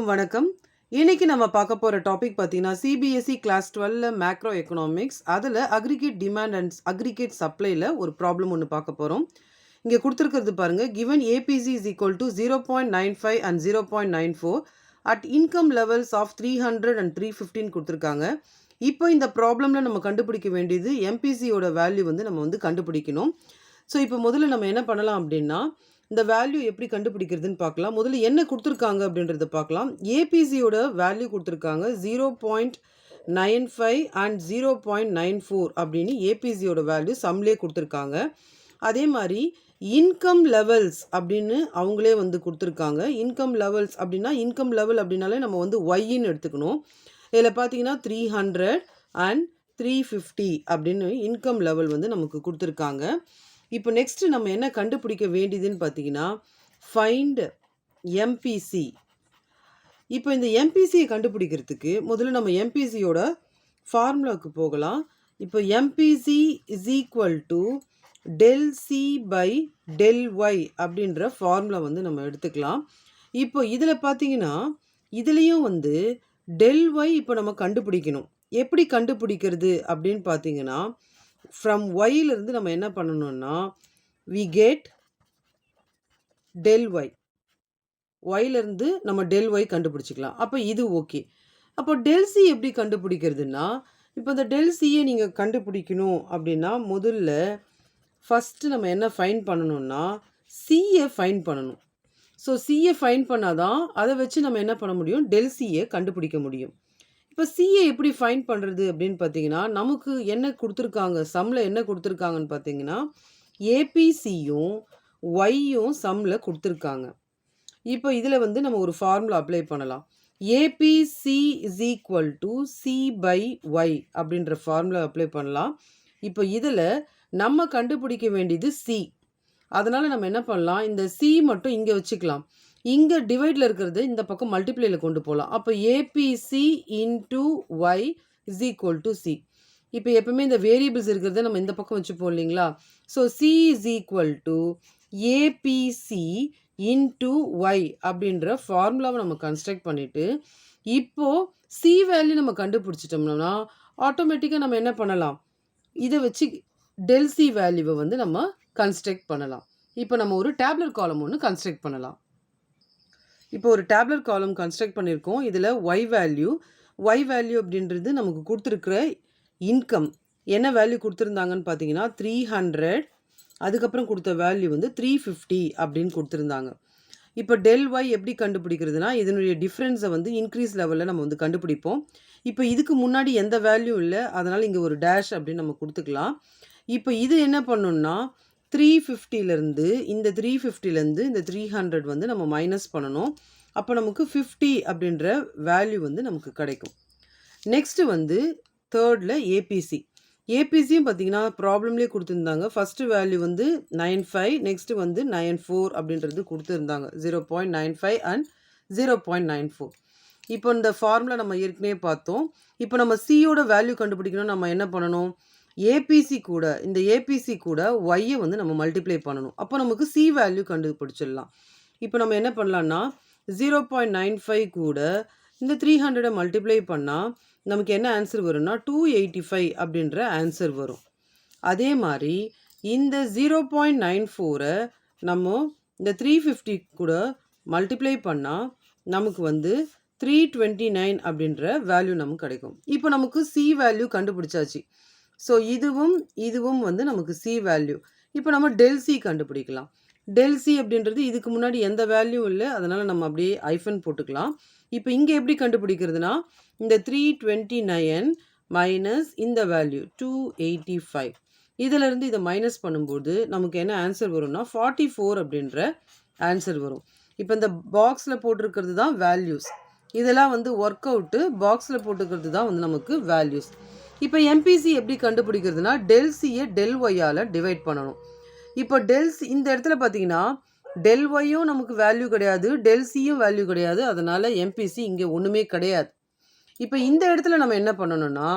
வணக்கம். இன்னைக்கு நம்ம பார்க்க போற டாபிக் பார்த்தீங்கன்னா, சிபிஎஸ்இ கிளாஸ் 12ல மேக்ரோ எக்கனாமிக்ஸ். அதுல அக்ரிகேட் டிமாண்ட் அண்ட் அக்ரிகேட் சப்ளைல ஒரு ப்ராப்ளம் ஒண்ணு பார்க்க போறோம். இங்க குடுத்திருக்கிறது பாருங்க. Given APC is equal to 0.95 and 0.94 at income levels of 300 and 315 குடுத்திருக்காங்க. இப்போ இந்த ப்ராப்ளம்ல நம்ம கண்டுபிடிக்க வேண்டியது எம்பிசியோட வேல்யூ வந்து நம்ம வந்து கண்டுபிடிக்கணும். ஸோ இப்போ முதல்ல நம்ம என்ன பண்ணலாம் அப்படின்னா, இந்த வேல்யூ எப்படி கண்டுபிடிக்கிறதுன்னு பார்க்கலாம். முதல்ல என்ன குடுத்துருக்காங்க அப்படின்றத பார்க்கலாம். ஏபிசியோட வேல்யூ குடுத்துருக்காங்க. 0.95 அண்ட் 0.94 அப்படின்னு ஏபிசியோட வேல்யூ சம்லேயே குடுத்துருக்காங்க. அதே மாதிரி இன்கம் லெவல்ஸ் அப்படின்னு அவங்களே வந்து குடுத்துருக்காங்க. இன்கம் லெவல்ஸ் அப்படின்னா, இன்கம் லெவல் அப்படின்னாலே நம்ம வந்து ஒய்ன்னு எடுத்துக்கணும். இதில் பார்த்தீங்கன்னா 300 அண்ட் 350 அப்படின்னு இன்கம் லெவல் வந்து நமக்கு குடுத்துருக்காங்க. இப்போ நெக்ஸ்ட் நம்ம என்ன கண்டுபிடிக்க வேண்டியதுன்னு பார்த்தீங்கன்னா, ஃபைண்ட் எம்பிசி. இப்போ இந்த எம்பிசியை கண்டுபிடிக்கிறதுக்கு முதல்ல நம்ம எம்பிசியோட ஃபார்முலாவுக்கு போகலாம். இப்போ MPC is equal to del C by del Y அப்படின்ற ஃபார்முலா வந்து நம்ம எடுத்துக்கலாம். இப்போ இதில் பார்த்தீங்கன்னா, இதுலேயும் வந்து டெல் ஒய் இப்போ நம்ம கண்டுபிடிக்கணும். எப்படி கண்டுபிடிக்கிறது அப்படின்னு பார்த்தீங்கன்னா, ஃப்ரம் ஒய்லேருந்து நம்ம என்ன பண்ணணும்னா, வி கெட் டெல் ஒய். ஒய்லேருந்து நம்ம டெல் ஒய் கண்டுபிடிச்சிக்கலாம். அப்போ இது ஓகே. அப்போ டெல் சி எப்படி கண்டுபிடிக்கிறதுனா, இப்போ இந்த டெல் சியை நீங்கள் கண்டுபிடிக்கணும் அப்படின்னா, முதல்ல ஃபஸ்ட்டு நம்ம என்ன ஃபைண்ட் பண்ணணும்னா, சியை ஃபைண்ட் பண்ணணும். ஸோ சியை ஃபைண்ட் பண்ணால் தான் அதை வச்சு நம்ம என்ன பண்ண முடியும், டெல் சியை கண்டுபிடிக்க முடியும். இப்போ சிஏ எப்படி ஃபைண்ட் பண்ணுறது அப்படின்னு பார்த்தீங்கன்னா, நமக்கு என்ன கொடுத்துருக்காங்க, சம்மில் என்ன கொடுத்துருக்காங்கன்னு பார்த்தீங்கன்னா, ஏபிசியும் ஒய்யும் சம்மில் கொடுத்துருக்காங்க. இப்போ இதில் வந்து நம்ம ஒரு ஃபார்முலா அப்ளை பண்ணலாம். APC is equal to C by Y அப்படின்ற ஃபார்முலா அப்ளை பண்ணலாம். இப்போ இதில் நம்ம கண்டுபிடிக்க வேண்டியது சி. அதனால் நம்ம என்ன பண்ணலாம், இந்த சி மட்டும் இங்கே வச்சுக்கலாம். இங்கே டிவைடில் இருக்கிறது இந்த பக்கம் மல்டிப்ளைல கொண்டு போகலாம். அப்போ APC into Y is equal to C. இப்போ எப்பவுமே இந்த வேரியபிள்ஸ் இருக்கிறத நம்ம இந்த பக்கம் வச்சுப்போம் இல்லைங்களா. So C is equal to APC into Y அப்படின்ற ஃபார்முலாவை நம்ம கன்ஸ்ட்ரக்ட் பண்ணிவிட்டு, இப்போது சி வேல்யூ நம்ம கண்டுபிடிச்சிட்டோம்னா ஆட்டோமேட்டிக்காக நம்ம என்ன பண்ணலாம், இதை வச்சு டெல் சி வேல்யூவை வந்து நம்ம கன்ஸ்ட்ரக்ட் பண்ணலாம். இப்போ நம்ம ஒரு டேப்லர் காலம் ஒன்று கன்ஸ்ட்ரக்ட் பண்ணலாம். இப்போ ஒரு டேப்லர் காலம் கன்ஸ்ட்ரக்ட் பண்ணியிருக்கோம். இதில் ஒய் வேல்யூ அப்படின்றது நமக்கு கொடுத்துருக்குற இன்கம் என்ன வேல்யூ கொடுத்துருந்தாங்கன்னு பார்த்தீங்கன்னா 300, அதுக்கப்புறம் கொடுத்த வேல்யூ வந்து 350 அப்படின்னு கொடுத்துருந்தாங்க. இப்போ டெல் ஒய் எப்படி கண்டுபிடிக்கிறதுனா, இதனுடைய டிஃப்ரென்ஸை வந்து இன்க்ரீஸ் லெவலில் நம்ம வந்து கண்டுபிடிப்போம். இப்போ இதுக்கு முன்னாடி எந்த வேல்யூ இல்லை, அதனால் இங்கே ஒரு டேஷ் அப்படின்னு நம்ம கொடுத்துக்கலாம். இப்போ இது என்ன பண்ணணும்னா, 350லேருந்து இந்த 350லேருந்து இந்த 300 வந்து நம்ம மைனஸ் பண்ணணும். அப்போ நமக்கு 50 அப்படின்ற வேல்யூ வந்து நமக்கு கிடைக்கும். நெக்ஸ்ட்டு வந்து தேர்டில் ஏபிசியும் பார்த்தீங்கன்னா ப்ராப்ளம்லேயே கொடுத்துருந்தாங்க. ஃபஸ்ட்டு வேல்யூ வந்து 95, நெக்ஸ்ட்டு வந்து 94 அப்படின்றது கொடுத்துருந்தாங்க. 0.95 அண்ட் 0.94. இப்போ இந்த ஃபார்முலா நம்ம ஏற்கனவே பார்த்தோம். இப்போ நம்ம சியோட வேல்யூ கண்டுபிடிக்கணும். நம்ம என்ன பண்ணணும், இந்த ஏபிசி கூட ஒய்யை வந்து நம்ம மல்டிப்ளை பண்ணணும். அப்போ நமக்கு சி வேல்யூ கண்டுபிடிச்சிடலாம். இப்போ நம்ம என்ன பண்ணலான்னா, 0.95 கூட இந்த 300 மல்டிப்ளை பண்ணால் நமக்கு என்ன ஆன்சர் வரும்னா 285 அப்படின்ற ஆன்சர் வரும். அதே மாதிரி இந்த 0.94 நம்ம இந்த 350 கூட மல்டிப்ளை பண்ணால் நமக்கு வந்து 329 அப்படின்ற வேல்யூ நமக்கு கிடைக்கும். இப்போ நமக்கு சி வேல்யூ கண்டுபிடிச்சாச்சு. ஸோ இதுவும் வந்து நமக்கு சி வேல்யூ. இப்போ நம்ம டெல் சி கண்டுபிடிக்கலாம். டெல் சி அப்படின்றது இதுக்கு முன்னாடி எந்த வேல்யூ இல்லை, அதனால் நம்ம அப்படியே ஐஃபன் போட்டுக்கலாம். இப்போ இங்கே எப்படி கண்டுபிடிக்கிறதுனா, இந்த 329 மைனஸ் இந்த வேல்யூ 285, இதிலேருந்து இதை மைனஸ் பண்ணும்போது நமக்கு என்ன ஆன்சர் வரும்னா 44 அப்படின்ற ஆன்சர் வரும். இப்போ இந்த பாக்ஸில் போட்டிருக்கிறது தான் வேல்யூஸ். இதெல்லாம் வந்து ஒர்க் அவுட்டு பாக்ஸில் போட்டுக்கிறது தான் வந்து நமக்கு வேல்யூஸ். இப்போ எம்பிசி எப்படி கண்டுபிடிக்கிறதுனா, டெல் சியை டெல் ஒய்யால் டிவைட் பண்ணணும். இப்போ இந்த இடத்துல பார்த்தீங்கன்னா டெல் ஒய்யும் நமக்கு வேல்யூ கிடையாது, டெல் சியும் வேல்யூ கிடையாது. அதனால் எம்பிசி இங்கே ஒன்றுமே கிடையாது. இப்போ இந்த இடத்துல நம்ம என்ன பண்ணணும்னா,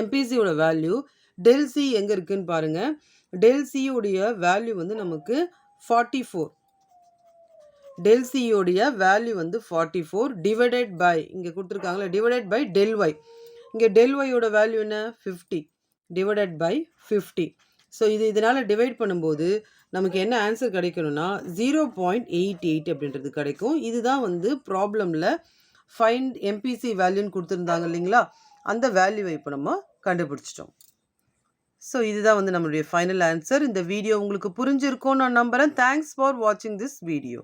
எம்பிசியோட வேல்யூ டெல் சி எங்கே இருக்குதுன்னு பாருங்கள். டெல் சியோடைய வேல்யூ வந்து நமக்கு 44. டெல் சியோடைய வேல்யூ வந்து 44 டிவைடட் பை இங்கே கொடுத்துருக்காங்களா டிவைடட் பை டெல் ஒய். இங்கே டெல் ஒய்யோட வேல்யூ என்ன 50 டிவைடட் பை 50. ஸோ இதனால் டிவைட் பண்ணும்போது நமக்கு என்ன ஆன்சர் கிடைக்கணும்னா 0.88 அப்படின்றது கிடைக்கும். இதுதான் வந்து ப்ராப்ளமில் ஃபைண்ட் எம்பிசி வேல்யூன்னு கொடுத்துருந்தாங்க இல்லைங்களா, அந்த வேல்யூவை இப்போ நம்ம கண்டுபிடிச்சிட்டோம். ஸோ இதுதான் வந்து நம்மளுடைய ஃபைனல் ஆன்சர். இந்த வீடியோ உங்களுக்கு புரிஞ்சிருக்கும்னு நான் நம்புகிறேன். தேங்க்ஸ் ஃபார் வாட்சிங் திஸ் வீடியோ.